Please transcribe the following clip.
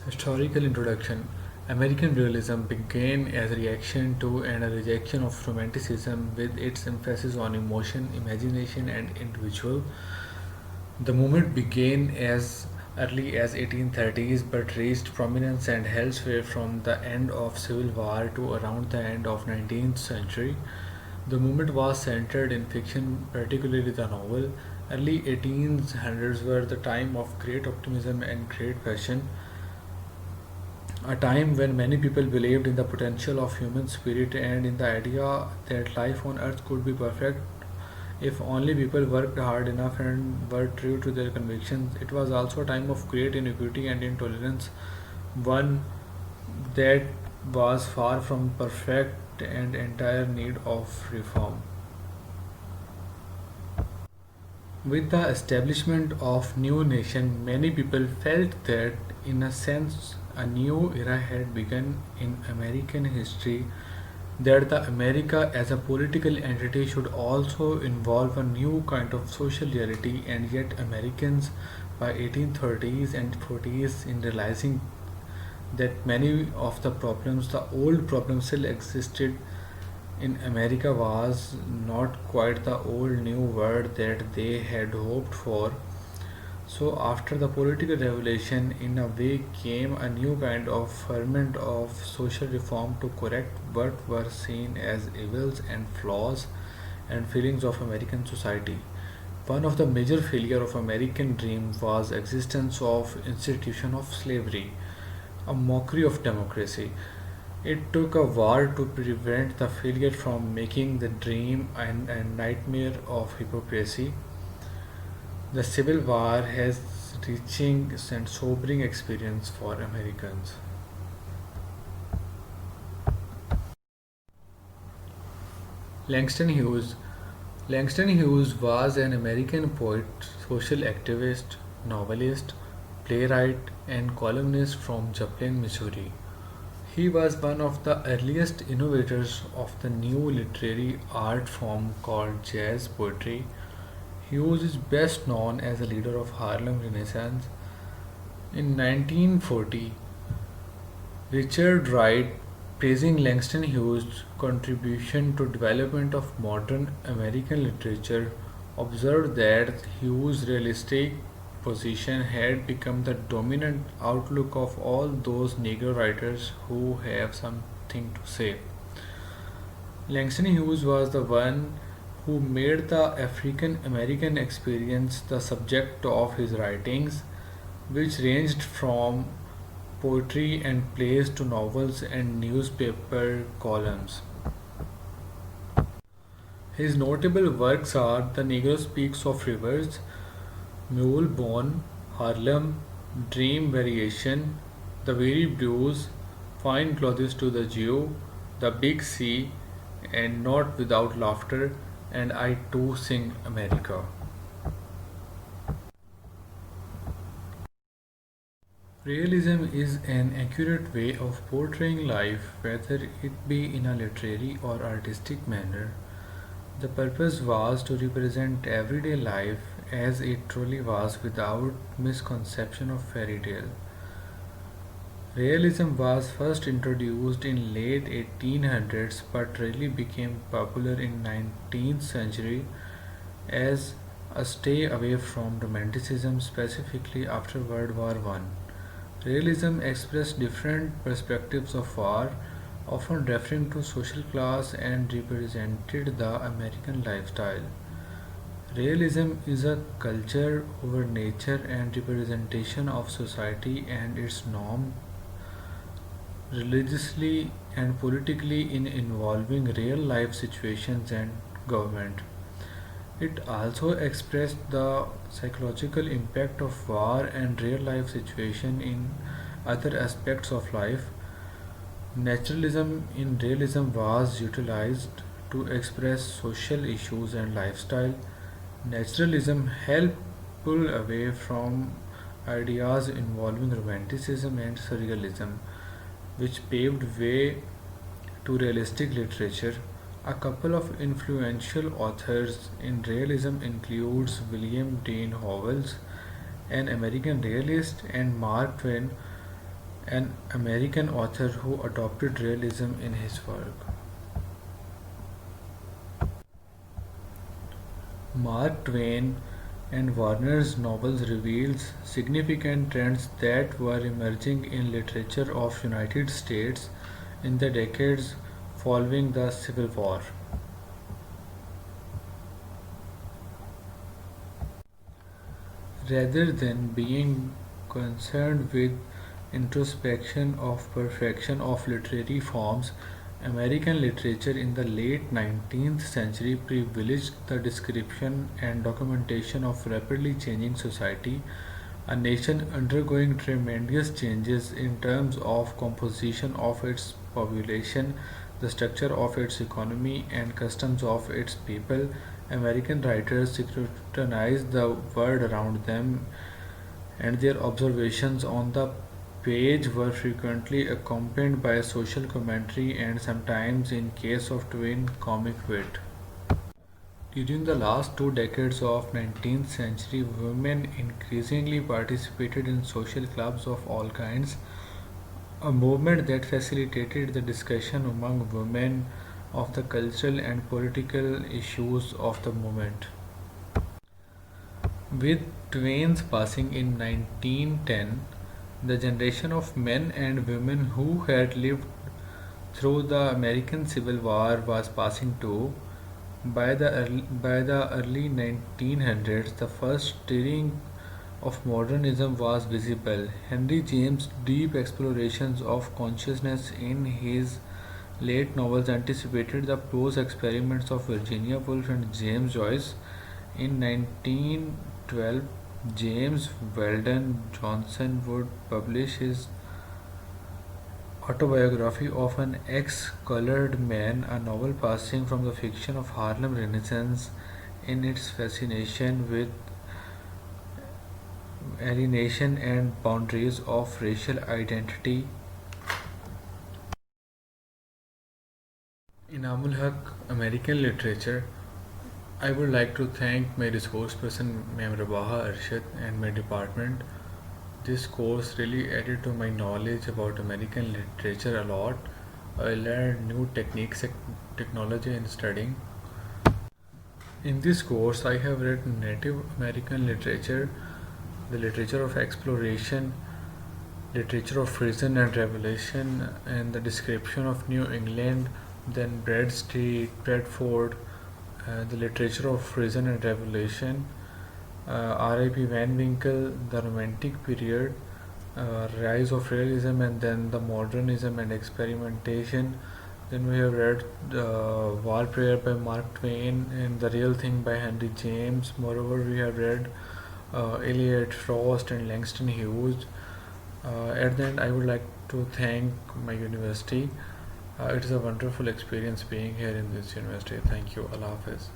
Historical introduction. American realism began as a reaction to and a rejection of Romanticism with its emphasis on emotion, imagination, and individual. The movement began as early as 1830s but reached prominence and elsewhere from the end of Civil War to around the end of 19th century. The movement was centered in fiction, particularly the novel. Early 1800s were the time of great optimism and great passion, a time when many people believed in the potential of human spirit and in the idea that life on earth could be perfect if only people worked hard enough and were true to their convictions. It was also a time of great inequity and intolerance, one that was far from perfect and entire need of reform. With the establishment of new nation, many people felt that in a sense a new era had begun in American history, that the America as a political entity should also involve a new kind of social reality, and yet Americans by 1830s and 40s in realizing that many of the problems, the old problems still existed in America, was not quite the old new world that they had hoped for. So, after the political revolution, in a way, came a new kind of ferment of social reform to correct what were seen as evils and flaws and feelings of American society. One of the major failure of American dream was existence of institution of slavery, a mockery of democracy. It took a war to prevent the failure from making the dream and nightmare of hypocrisy. The Civil War has reaching and sobering experience for Americans. Langston Hughes. Langston Hughes was an American poet, social activist, novelist, playwright, and columnist from Joplin, Missouri. He was one of the earliest innovators of the new literary art form called jazz poetry. Hughes is best known as a leader of Harlem Renaissance. In 1940, Richard Wright, praising Langston Hughes' contribution to development of modern American literature, observed that Hughes' realistic position had become the dominant outlook of all those Negro writers who have something to say. Langston Hughes was the one who made the African American experience the subject of his writings, which ranged from poetry and plays to novels and newspaper columns. His notable works are The Negro Speaks of Rivers, Mule Bone, Harlem, Dream Variation, The Weary Blues, Fine Clothes to the Jew, The Big Sea, and Not Without Laughter, and I Too Sing America. Realism is an accurate way of portraying life, whether it be in a literary or artistic manner. The purpose was to represent everyday life as it truly was without misconception of fairy tale. Realism was first introduced in late 1800s but really became popular in 19th century as a stay away from romanticism, specifically after World War One. Realism expressed different perspectives of war, often referring to social class, and represented the American lifestyle. Realism is a culture over nature and representation of society and its norm religiously and politically in involving real life situations and government. It also expressed the psychological impact of war and real life situation in other aspects of life. Naturalism in realism was utilized to express social issues and lifestyle. Naturalism helped pull away from ideas involving romanticism and surrealism, which paved way to realistic literature. A couple of influential authors in realism includes William Dean Howells, an American realist, and Mark Twain, an American author who adopted realism in his work. Mark Twain and Warner's novels reveals significant trends that were emerging in literature of United States in the decades following the Civil War. Rather than being concerned with introspection of perfection of literary forms, American literature in the late 19th century privileged the description and documentation of rapidly changing society, a nation undergoing tremendous changes in terms of composition of its population, the structure of its economy, and customs of its people. American writers scrutinized the world around them, and their observations on the page were frequently accompanied by social commentary and sometimes, in case of Twain, comic wit. During the last two decades of 19th century, women increasingly participated in social clubs of all kinds, a movement that facilitated the discussion among women of the cultural and political issues of the moment. With Twain's passing in 1910, the generation of men and women who had lived through the American Civil War was passing too. By the early 1900s, the first stirring of modernism was visible. Henry James' deep explorations of consciousness in his late novels anticipated the prose experiments of Virginia Woolf and James Joyce. In 1912, James Weldon Johnson would publish his autobiography of an ex-colored man, a novel passing from the fiction of Harlem Renaissance in its fascination with alienation and boundaries of racial identity. In Amul Haq American Literature, I would like to thank my resource person Ma'am Rabaha Arshad and my department. This course really added to my knowledge about American literature a lot. I learned new techniques and technology in studying. In this course, I have read Native American literature, the literature of exploration, literature of prison and revelation, and the description of New England, then Bradstreet, Bradford, the literature of prison and revelation, R.I.P. Van Winkle, the Romantic period, rise of realism, and then the modernism and experimentation. Then we have read War Prayer by Mark Twain and The Real Thing by Henry James. Moreover, we have read Eliot Frost and Langston Hughes. At the end, I would like to thank my university. It is a wonderful experience being here in this university. Thank you. Allah Hafiz.